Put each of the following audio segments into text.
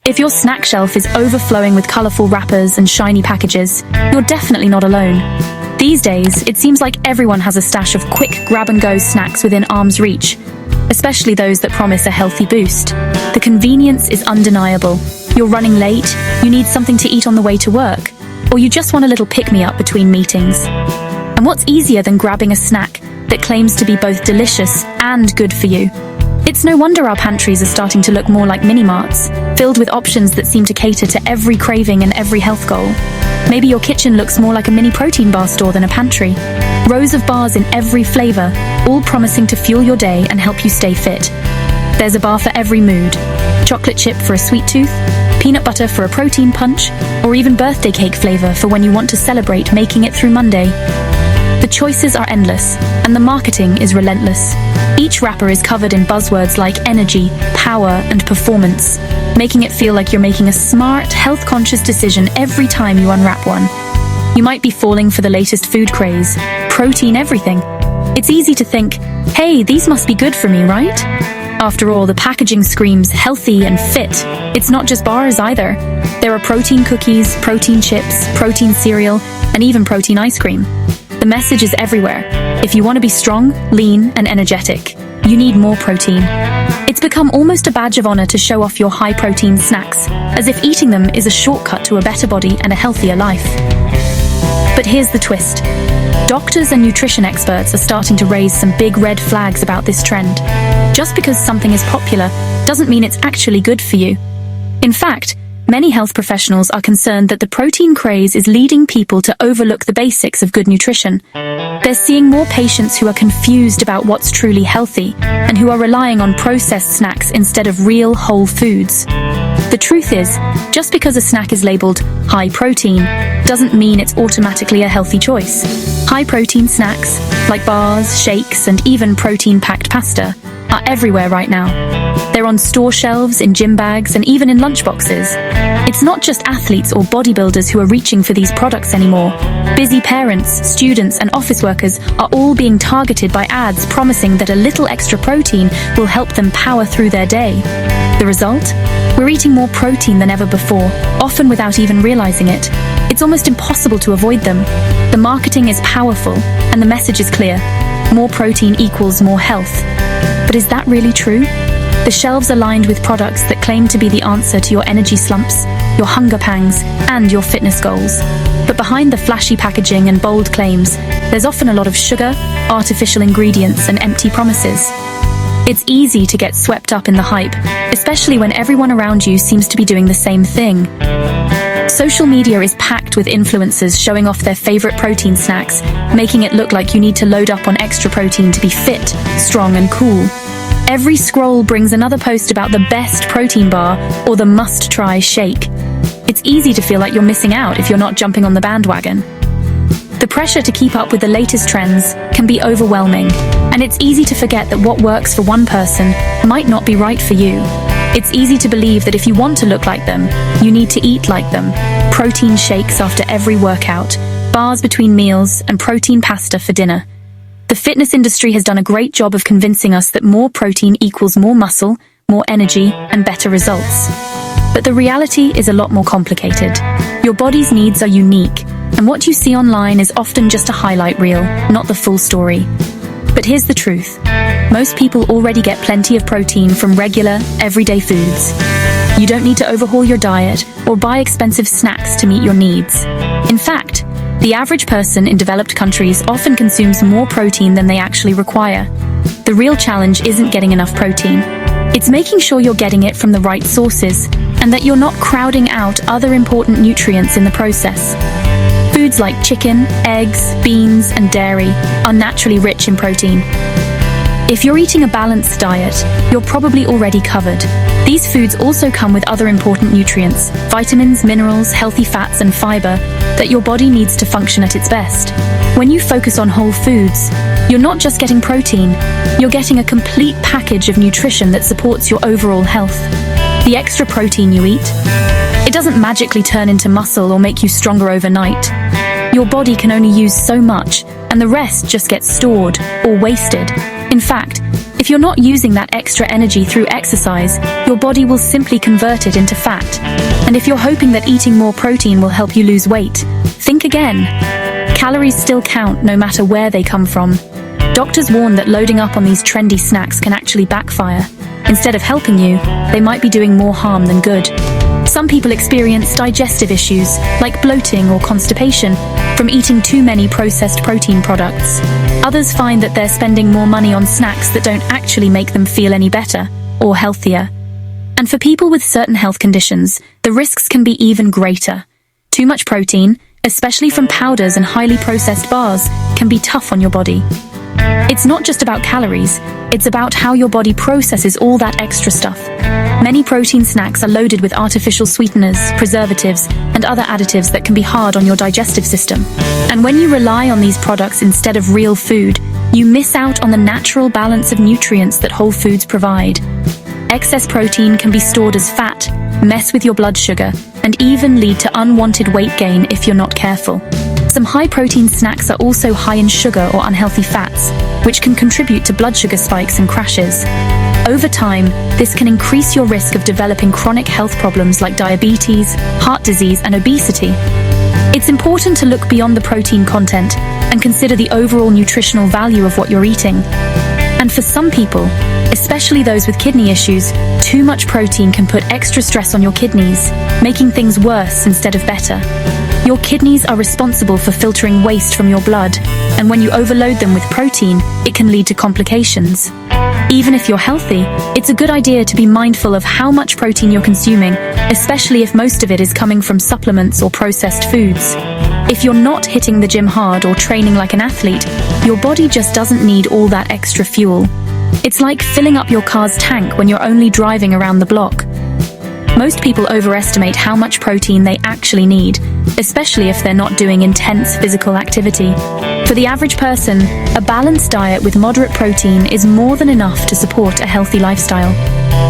If your snack shelf is overflowing with colorful wrappers and shiny packages, you're definitely not alone. These days, it seems like everyone has a stash of quick grab-and-go snacks within arm's reach, especially those that promise a healthy boost. The convenience is undeniable. You're running late, you need something to eat on the way to work, or you just want a little pick-me-up between meetings. And what's easier than grabbing a snack that claims to be both delicious and good for you? It's no wonder our pantries are starting to look more like mini-marts, filled with options that seem to cater to every craving and every health goal. Maybe your kitchen looks more like a mini protein bar store than a pantry. Rows of bars in every flavor, all promising to fuel your day and help you stay fit. There's a bar for every mood. Chocolate chip for a sweet tooth, peanut butter for a protein punch, or even birthday cake flavor for when you want to celebrate making it through Monday. The choices are endless, and the marketing is relentless. Each wrapper is covered in buzzwords like energy, power, and performance, making it feel like you're making a smart, health-conscious decision every time you unwrap one. You might be falling for the latest food craze, protein everything. It's easy to think, hey, these must be good for me, right? After all, the packaging screams healthy and fit. It's not just bars either. There are protein cookies, protein chips, protein cereal, and even protein ice cream. The message is everywhere. If you want to be strong, lean, and energetic, you need more protein. It's become almost a badge of honor to show off your high-protein snacks, as if eating them is a shortcut to a better body and a healthier life. But here's the twist. Doctors and nutrition experts are starting to raise some big red flags about this trend. Just because something is popular doesn't mean it's actually good for you. In fact, many health professionals are concerned that the protein craze is leading people to overlook the basics of good nutrition. They're seeing more patients who are confused about what's truly healthy and who are relying on processed snacks instead of real whole foods. The truth is, just because a snack is labeled high protein doesn't mean it's automatically a healthy choice. High protein snacks, like bars, shakes, and even protein-packed pasta, are everywhere right now. They're on store shelves, in gym bags, and even in lunchboxes. It's not just athletes or bodybuilders who are reaching for these products anymore. Busy parents, students, and office workers are all being targeted by ads promising that a little extra protein will help them power through their day. The result? We're eating more protein than ever before, often without even realizing it. It's almost impossible to avoid them. The marketing is powerful, and the message is clear. More protein equals more health. But is that really true? The shelves are lined with products that claim to be the answer to your energy slumps, your hunger pangs, and your fitness goals. But behind the flashy packaging and bold claims, there's often a lot of sugar, artificial ingredients, and empty promises. It's easy to get swept up in the hype, especially when everyone around you seems to be doing the same thing. Social media is packed with influencers showing off their favorite protein snacks, making it look like you need to load up on extra protein to be fit, strong, and cool. Every scroll brings another post about the best protein bar or the must-try shake. It's easy to feel like you're missing out if you're not jumping on the bandwagon. The pressure to keep up with the latest trends can be overwhelming, and it's easy to forget that what works for one person might not be right for you. It's easy to believe that if you want to look like them, you need to eat like them. Protein shakes after every workout, bars between meals, and protein pasta for dinner. The fitness industry has done a great job of convincing us that more protein equals more muscle, more energy, and better results. But the reality is a lot more complicated. Your body's needs are unique, and what you see online is often just a highlight reel, not the full story. But here's the truth. Most people already get plenty of protein from regular, everyday foods. You don't need to overhaul your diet or buy expensive snacks to meet your needs. In fact, the average person in developed countries often consumes more protein than they actually require. The real challenge isn't getting enough protein. It's making sure you're getting it from the right sources and that you're not crowding out other important nutrients in the process. Foods like chicken, eggs, beans, and dairy are naturally rich in protein. If you're eating a balanced diet, you're probably already covered. These foods also come with other important nutrients, vitamins, minerals, healthy fats, and fiber that your body needs to function at its best. When you focus on whole foods, you're not just getting protein, you're getting a complete package of nutrition that supports your overall health. The extra protein you eat, it doesn't magically turn into muscle or make you stronger overnight. Your body can only use so much, and the rest just gets stored or wasted. In fact, If you're not using that extra energy through exercise, your body will simply convert it into fat. And if you're hoping that eating more protein will help you lose weight, think again. Calories still count no matter where they come from. Doctors warn that loading up on these trendy snacks can actually backfire. Instead of helping you, they might be doing more harm than good. Some people experience digestive issues, like bloating or constipation, from eating too many processed protein products. Others find that they're spending more money on snacks that don't actually make them feel any better or healthier. And for people with certain health conditions, the risks can be even greater. Too much protein, especially from powders and highly processed bars, can be tough on your body. It's not just about calories, it's about how your body processes all that extra stuff. Many protein snacks are loaded with artificial sweeteners, preservatives, and other additives that can be hard on your digestive system. And when you rely on these products instead of real food, you miss out on the natural balance of nutrients that whole foods provide. Excess protein can be stored as fat, mess with your blood sugar, and even lead to unwanted weight gain if you're not careful. Some high-protein snacks are also high in sugar or unhealthy fats, which can contribute to blood sugar spikes and crashes. Over time, this can increase your risk of developing chronic health problems like diabetes, heart disease, and obesity. It's important to look beyond the protein content and consider the overall nutritional value of what you're eating. And for some people, especially those with kidney issues, too much protein can put extra stress on your kidneys, making things worse instead of better. Your kidneys are responsible for filtering waste from your blood, and when you overload them with protein, it can lead to complications. Even if you're healthy, it's a good idea to be mindful of how much protein you're consuming, especially if most of it is coming from supplements or processed foods. If you're not hitting the gym hard or training like an athlete, your body just doesn't need all that extra fuel. It's like filling up your car's tank when you're only driving around the block. Most people overestimate how much protein they actually need, especially if they're not doing intense physical activity. For the average person, a balanced diet with moderate protein is more than enough to support a healthy lifestyle.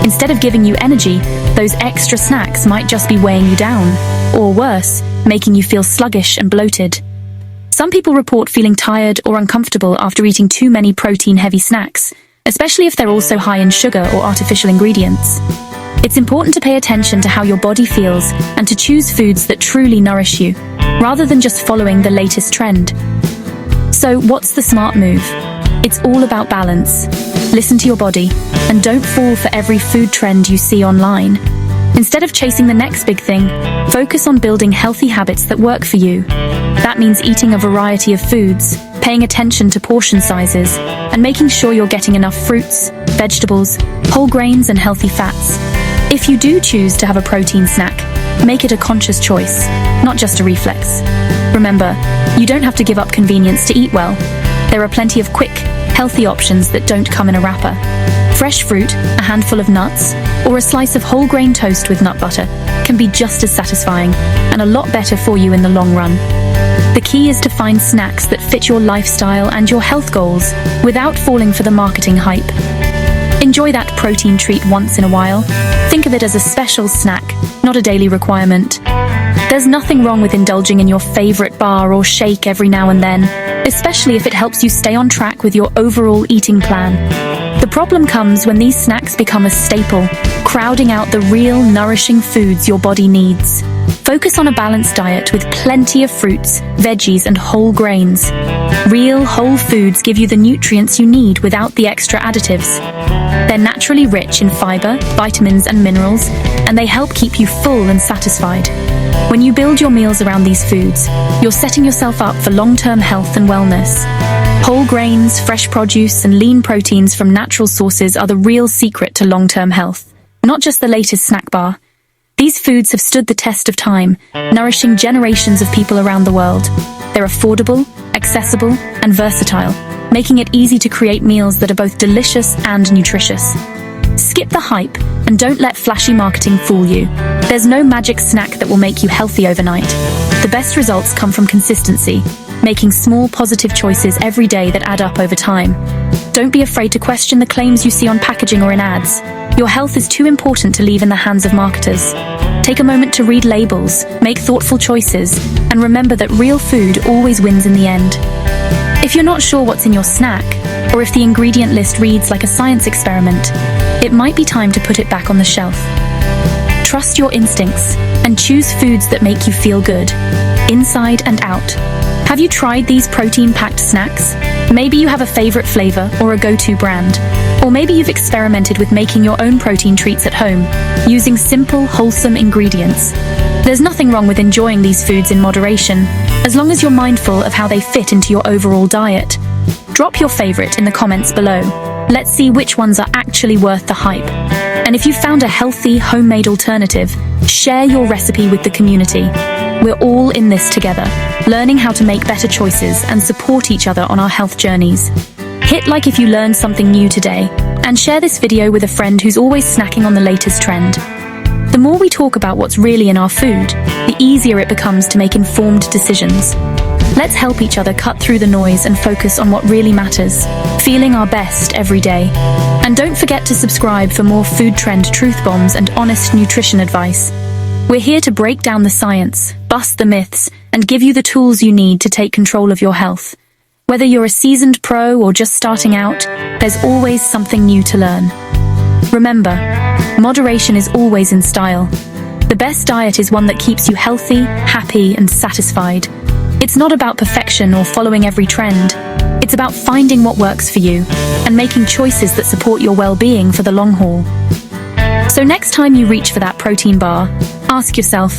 Instead of giving you energy, those extra snacks might just be weighing you down, or worse, making you feel sluggish and bloated. Some people report feeling tired or uncomfortable after eating too many protein-heavy snacks, especially if they're also high in sugar or artificial ingredients. It's important to pay attention to how your body feels and to choose foods that truly nourish you, rather than just following the latest trend. So, what's the smart move? It's all about balance. Listen to your body, and don't fall for every food trend you see online. Instead of chasing the next big thing, focus on building healthy habits that work for you. That means eating a variety of foods, paying attention to portion sizes, and making sure you're getting enough fruits, vegetables, whole grains, and healthy fats. If you do choose to have a protein snack, make it a conscious choice, not just a reflex. Remember, you don't have to give up convenience to eat well. There are plenty of quick, healthy options that don't come in a wrapper. Fresh fruit, a handful of nuts, or a slice of whole grain toast with nut butter can be just as satisfying and a lot better for you in the long run. The key is to find snacks that fit your lifestyle and your health goals without falling for the marketing hype. Enjoy that protein treat once in a while. Think of it as a special snack, not a daily requirement. There's nothing wrong with indulging in your favorite bar or shake every now and then, especially if it helps you stay on track with your overall eating plan. The problem comes when these snacks become a staple, crowding out the real, nourishing foods your body needs. Focus on a balanced diet with plenty of fruits, veggies, and whole grains. Real, whole foods give you the nutrients you need without the extra additives. They're naturally rich in fiber, vitamins, and minerals, and they help keep you full and satisfied. When you build your meals around these foods, you're setting yourself up for long-term health and wellness. Whole grains, fresh produce, and lean proteins from natural sources are the real secret to long-term health, not just the latest snack bar. These foods have stood the test of time, nourishing generations of people around the world. They're affordable, accessible, and versatile, making it easy to create meals that are both delicious and nutritious. Skip the hype and don't let flashy marketing fool you. There's no magic snack that will make you healthy overnight. The best results come from consistency, making small positive choices every day that add up over time. Don't be afraid to question the claims you see on packaging or in ads. Your health is too important to leave in the hands of marketers. Take a moment to read labels, make thoughtful choices, and remember that real food always wins in the end. If you're not sure what's in your snack, or if the ingredient list reads like a science experiment, it might be time to put it back on the shelf. Trust your instincts and choose foods that make you feel good, inside and out. Have you tried these protein-packed snacks? Maybe you have a favorite flavor or a go-to brand. Or maybe you've experimented with making your own protein treats at home, using simple, wholesome ingredients. There's nothing wrong with enjoying these foods in moderation, as long as you're mindful of how they fit into your overall diet. Drop your favorite in the comments below. Let's see which ones are actually worth the hype. And if you found a healthy, homemade alternative, share your recipe with the community. We're all in this together, learning how to make better choices and support each other on our health journeys. Hit like if you learned something new today, and share this video with a friend who's always snacking on the latest trend. The more we talk about what's really in our food, the easier it becomes to make informed decisions. Let's help each other cut through the noise and focus on what really matters, feeling our best every day. And don't forget to subscribe for more food trend truth bombs and honest nutrition advice. We're here to break down the science, bust the myths, and give you the tools you need to take control of your health. Whether you're a seasoned pro or just starting out, there's always something new to learn. Remember, moderation is always in style. The best diet is one that keeps you healthy, happy, and satisfied. It's not about perfection or following every trend. It's about finding what works for you and making choices that support your well-being for the long haul. So next time you reach for that protein bar, ask yourself,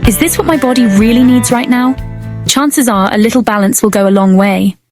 is this what my body really needs right now? Chances are a little balance will go a long way.